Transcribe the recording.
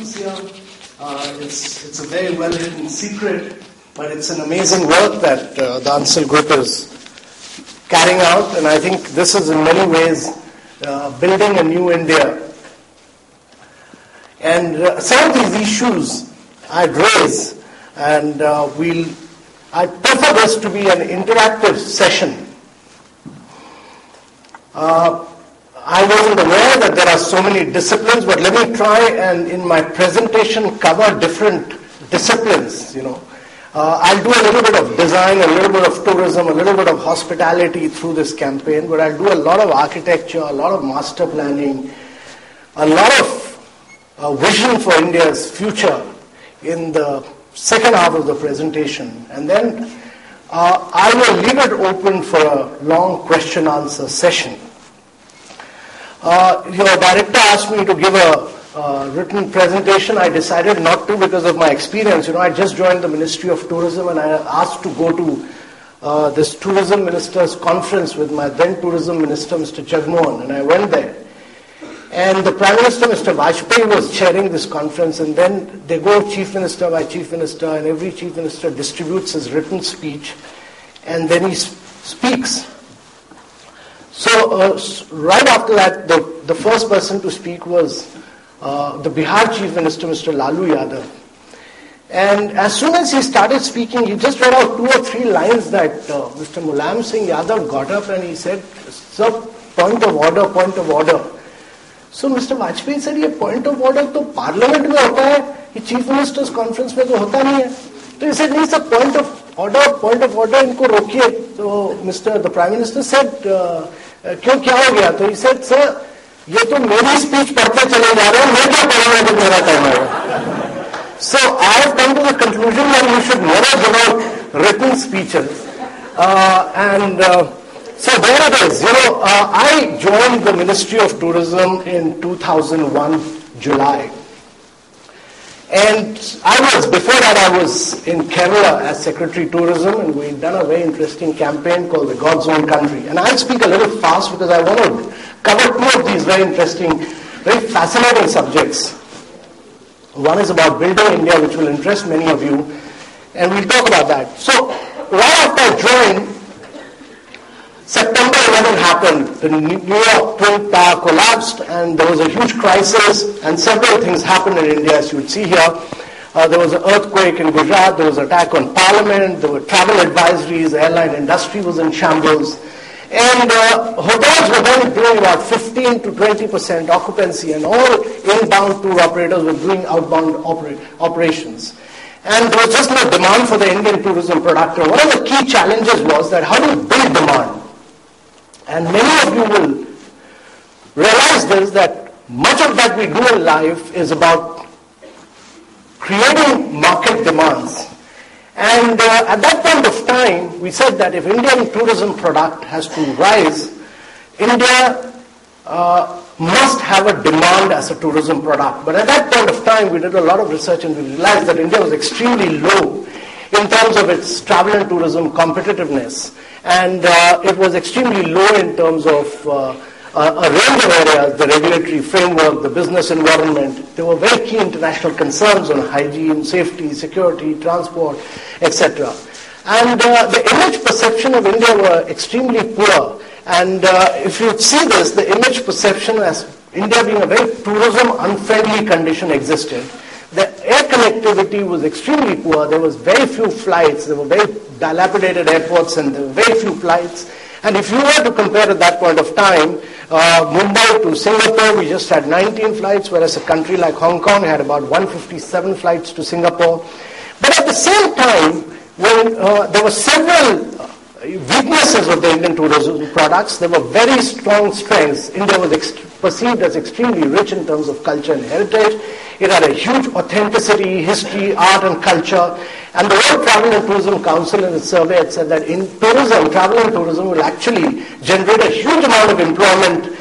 students here. It's a very well-hidden secret, but it's an amazing work that the Ansel Group is carrying out, and I think this is in many ways building a new India. And some of these issues I'd raise, and I prefer this to be an interactive session. I wasn't aware that there are so many disciplines, but let me try and in my presentation cover different disciplines, I'll do a little bit of design, a little bit of tourism, a little bit of hospitality through this campaign, but I'll do a lot of architecture, a lot of master planning, a lot of vision for India's future in the second half of the presentation. And then I will leave it open for a long question-answer session. Director asked me to give a written presentation. I decided not to because of my experience. I just joined the Ministry of Tourism, and I asked to go to this tourism ministers conference with my then tourism minister, Mr. Gugaon, and I went there. And the Prime Minister, Mr. Vajpayee, was chairing this conference, and then they go chief minister by chief minister, and every chief minister distributes his written speech, and then he speaks. So right after that, the first person to speak was the Bihar Chief Minister, Mr. Lalu Yadav. And as soon as he started speaking, he just read out 2 or 3 lines that Mr. Mulayam Singh Yadav got up and he said, "Sir, point of order, point of order." So Mr. Vajpayee said, "ये point of order तो Parliament में होता है, ये Chief Ministers Conference में तो होता नहीं है." So he said, "नहीं sir, point of order, इनको रोकिए." So the Prime Minister said, "क्यों क्या हो गया?" तो he said, "Sir, ये तो मेरी स्पीच पढ़ते चले जा रहे हैं, मैं क्या पढ़ूंगा जब मेरा टाइम आएगा?" So I have come to the conclusion that we should never give out written speeches. So there it is. I joined the Ministry of Tourism in 2001, July. And before that I was in Kerala as Secretary Tourism, and we'd done a very interesting campaign called the God's Own Country. And I'll speak a little fast because I want to cover 2 of these very interesting, very fascinating subjects. One is about building India, which will interest many of you, and we'll talk about that. So right after I joined, September 11 happened. The New York Twin Tower collapsed, and there was a huge crisis, and several things happened in India, as you would see here. There was an earthquake in Gujarat, there was an attack on Parliament, there were travel advisories, the airline industry was in shambles, and hotels were then doing about 15 to 20% occupancy, and all inbound tour operators were doing outbound operations. And there was just no demand for the Indian tourism product. And one of the key challenges was that how do you build demand? And many of you will realize this, that much of that we do in life is about creating market demands. And at that point of time, we said that if Indian tourism product has to rise, India must have a demand as a tourism product. But at that point of time, we did a lot of research and we realized that India was extremely low in terms of its travel and tourism competitiveness. And it was extremely low in terms of a range of areas, the regulatory framework, the business environment. There were very key international concerns on hygiene, safety, security, transport, etc. And the image perception of India were extremely poor. And if you see this, the image perception as India being a very tourism-unfriendly condition existed. The air connectivity was extremely poor. There was very few flights. There were very dilapidated airports and there were very few flights. And if you were to compare at that point of time, Mumbai to Singapore, we just had 19 flights, whereas a country like Hong Kong had about 157 flights to Singapore. But at the same time, when there were several weaknesses of the Indian tourism products, there were very strong strengths. India was perceived as extremely rich in terms of culture and heritage. It had a huge authenticity, history, art and culture. And the World Travel and Tourism Council in its survey had said that in tourism, travel and tourism will actually generate a huge amount of employment